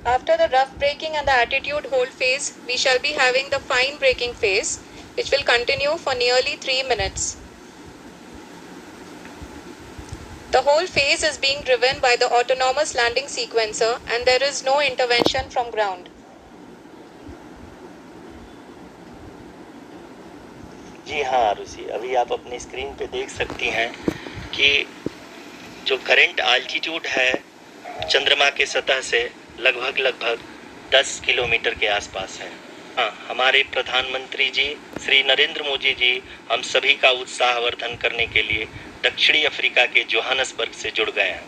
After the rough braking and the attitude hold phase, we shall be having the fine braking phase, which will continue for nearly 3 minutes. The whole phase is being driven by the autonomous landing sequencer and there is no intervention from ground. जी हाँ आरुषि, अभी आप अपनी screen पे देख सकती हैं कि जो करंट आल्टीट्यूड है चंद्रमा के सतह से लगभग 10 किलोमीटर के आसपास है। हाँ, हमारे प्रधानमंत्री जी श्री नरेंद्र मोदी जी हम सभी का उत्साहवर्धन करने के लिए दक्षिणी अफ्रीका के जोहानसबर्ग से जुड़ गए हैं।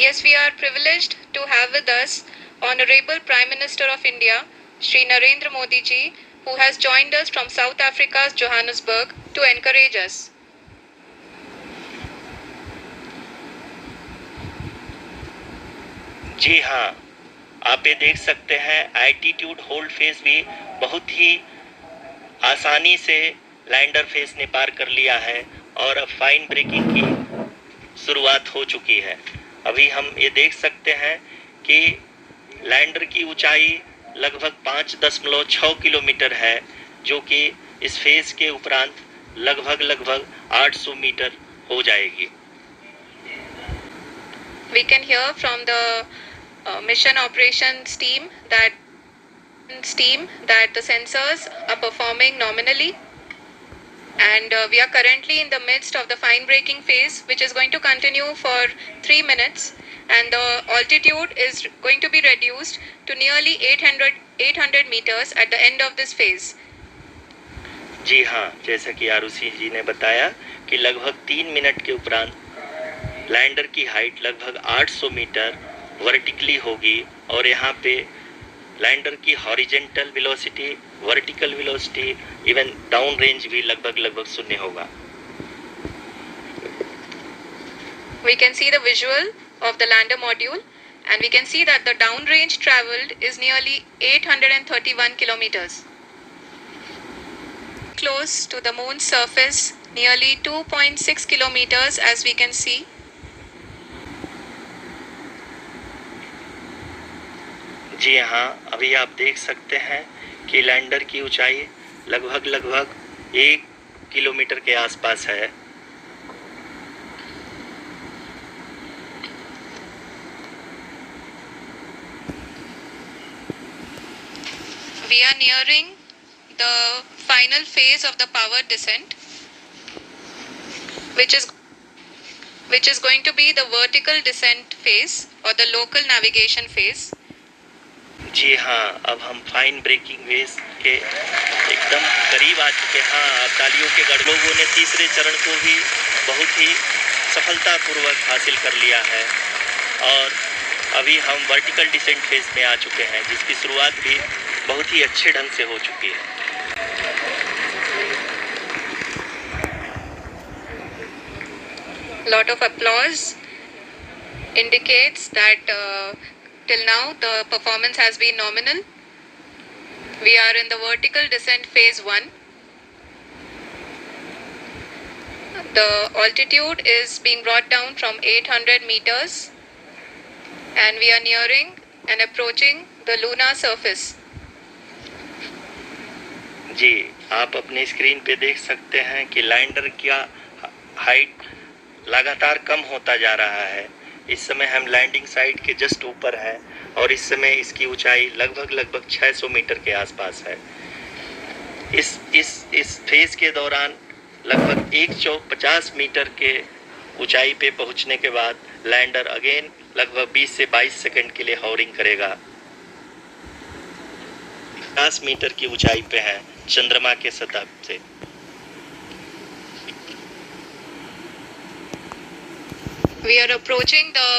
Yes, we are privileged to have with us Honorable Prime Minister of India, Shri Narendra Modi ji, who has joined us from South Africa's Johannesburg to encourage us. जी हाँ, आप ये देख सकते हैं एल्टीट्यूड होल्ड फेज भी बहुत ही आसानी से लैंडर फेज ने पार कर लिया है और अब फाइन ब्रेकिंग की शुरुआत हो चुकी है। अभी हम ये देख सकते हैं कि लैंडर की ऊंचाई लगभग 5.6 किलोमीटर है, जो कि इस फेज के उपरांत लगभग 800 मीटर हो जाएगी। We can hear from the mission operations team that the sensors are performing nominally, and we are currently in the midst of the fine braking phase, which is going to continue for 3 minutes, and the altitude is going to be reduced to nearly 800 meters at the end of this phase. जी हाँ, जैसा कि आरुषि जी ने बताया कि लगभग 3 minute के उपरांत lander की हाइट लगभग 800 मीटर वर्टिकली होगी और यहाँ पे लैंडर की horizontal velocity, vertical velocity, even down range भी लगभग शून्य होगा। We can see the visual of the lander module and we can see that the down range traveled is nearly 831 kilometers. Close to the moon's surface, nearly 2.6 kilometers as we can see. जी हाँ, अभी आप देख सकते हैं कि lander की ऊंचाई लगभग 1 किलोमीटर के आसपास है। We are nearing the final phase of the power descent, which is going to be the vertical descent phase or the local navigation phase. जी हाँ, अब हम फाइन ब्रेकिंग फेज के एकदम करीब आ चुके हैं। हाँ, तालियों के गढ़ लोगों ने तीसरे चरण को भी बहुत ही सफलतापूर्वक हासिल कर लिया है और अभी हम वर्टिकल डिसेंट फेज में आ चुके हैं, जिसकी शुरुआत भी बहुत ही अच्छे ढंग से हो चुकी है। Lot of applause indicates that till now the performance has been nominal. We are in the vertical descent phase 1. The altitude is being brought down from 800 meters and we are nearing and approaching the lunar surface. जी, आप अपनी screen पे देख सकते हैं कि lander का height लगातार कम होता जा रहा है। इस समय हम लैंडिंग साइट के जस्ट ऊपर हैं और इस समय इसकी ऊंचाई लगभग 600 मीटर के आसपास है। इस फेज के दौरान लगभग 150 मीटर के ऊंचाई पे पहुंचने के बाद लैंडर अगेन लगभग 20 से 22 सेकंड के लिए हॉवरिंग करेगा। 50 मीटर की ऊंचाई पे है चंद्रमा के सतह से। We are approaching the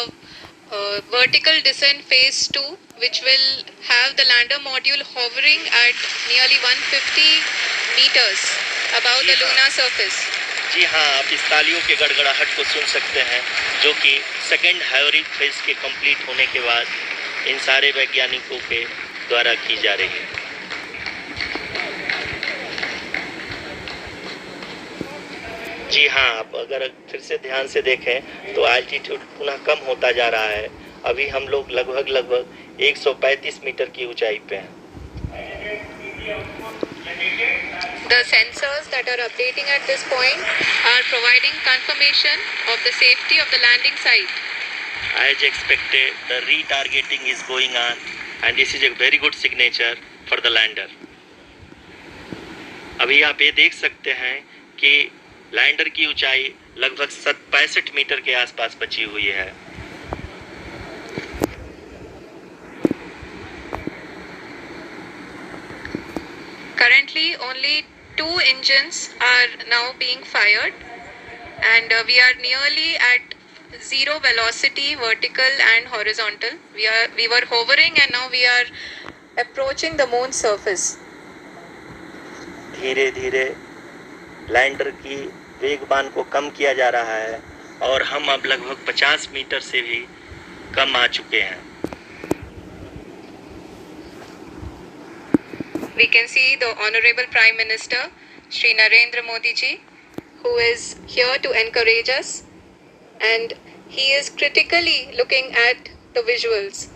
vertical descent phase 2, which will have the lander module hovering at nearly 150 meters above the lunar surface. जी हाँ, आप इस तालियों के गड़गड़ाहट को सुन सकते हैं, जो कि सेकेंड हाइवरिक फेज के कंप्लीट होने के बाद इन सारे वैज्ञानिकों के द्वारा की जा रही है। जी हाँ, आप अगर फिर से ध्यान से देखें तो एल्टीट्यूड पुनः कम होता जा रहा है अभी हम लोग लगभग 135 मीटर की ऊंचाई पे हैं। The sensors that are updating at this point are providing confirmation of the safety of the landing site. As expected, the retargeting is going on and this is a very good signature for the lander. अभी आप ये देख सकते हैं कि lander की ऊंचाई लगभग 65 मीटर के आसपास बची हुई है। Currently, only 2 engines are now being fired, and we are nearly at zero velocity, vertical and horizontal. We were hovering, and now we are approaching the moon's surface. धीरे धीरे लैंडर की वेगबान को कम किया जा रहा है और हम अब लगभग 50 मीटर से भी कम आ चुके हैं। We can see the Honorable Prime Minister, Shri Narendra Modi ji, who is here to encourage us, and he is critically looking at the visuals.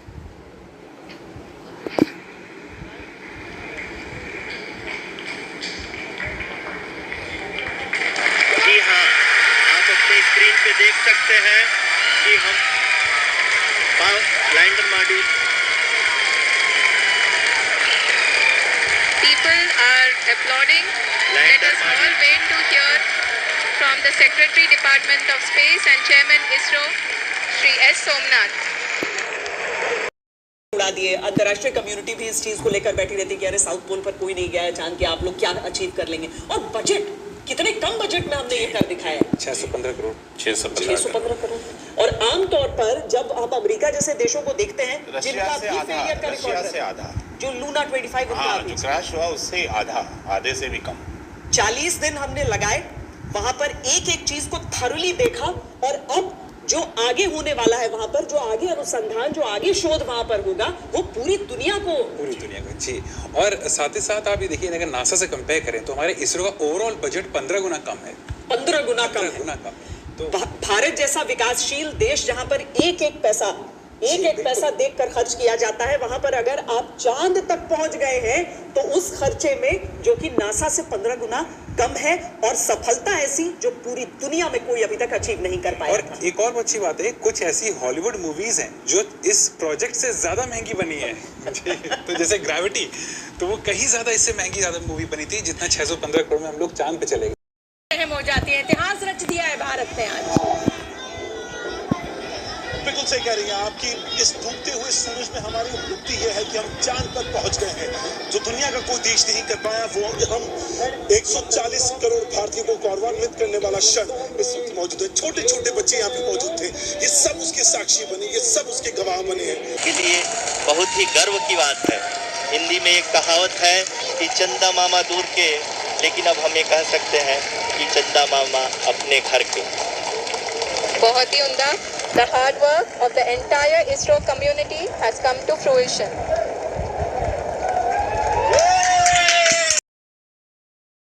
जी हाँ, आप अपने स्क्रीन पे देख सकते हैं कि हम lander module People are applauding. Let us all wait to hear from the Secretary Department of Space and Chairman ISRO, Shri S. Somnath. उड़ा दिए। अंतर्राष्ट्रीय कम्युनिटी भी इस चीज को लेकर बैठी रहती है कि अरे साउथ पोल पर कोई नहीं गया है, जान के आप लोग क्या अचीव कर लेंगे। और बजट, कितने कम बजट में हमने ये कर दिखाया है। 615 करोड़ 615 करोड़। और आमतौर पर जब आप अमेरिका जैसे देशों को देखते हैं जिनका भी फेलियर का रिकॉर्ड है, आधा जो लूना 25 उनका जो क्रैश हुआ उससे आधे से भी कम। 40 दिन हमने लगाए, वहां पर एक एक चीज को थरोली देखा, और अब जो आगे होने वाला है वहां पर, जो आगे अनुसंधान, जो आगे शोध वहां पर होगा, वो पूरी दुनिया को जी। और साथ ही साथ आप ये देखिए, अगर नासा से कंपेयर करें तो हमारे इसरो का ओवरऑल बजट 15 गुना कम है। 15 गुना कम है। तो भारत जैसा विकासशील देश जहां पर एक एक पैसा देखकर खर्च किया जाता है, वहां पर अगर आप चांद तक पहुंच गए हैं तो उस खर्चे में, जो कि नासा से 15 गुना कम है, और सफलता ऐसी जो पूरी दुनिया में कोई अभी तक अचीव नहीं कर पाया। और एक और अच्छी बात है, कुछ ऐसी हॉलीवुड मूवीज हैं जो इस प्रोजेक्ट से ज्यादा महंगी बनी है। तो जैसे ग्रेविटी, तो वो कहीं ज्यादा इससे महंगी मूवी बनी थी, जितना 615 करोड़ में हम लोग चांद पे चले गए। हो जाती है, इतिहास रच दिया है भारत ने आज। बिल्कुल सही कह रही हैं आपकी। इस डूबते हुए सूरज में हमारी उपलब्धि ये है कि हम चांद पर पहुंच गए हैं, जो दुनिया का कोई देश नहीं कर पाया। वो हम 140 करोड़ भारतीयों को गौरवान्वित करने वाला क्षण इस वक्त मौजूद है। छोटे छोटे बच्चे यहाँ पे मौजूद थे, ये सब उसके साक्षी बने, ये सब उसके गवाह बने हैं। के लिए बहुत ही गर्व की बात है। हिंदी में एक कहावत है कि चंदा मामा दूर के, लेकिन अब हम ये कह सकते हैं कि चंदा मामा अपने घर के। बहुत ही उम्दा. The hard work of the entire ISRO community has come to fruition.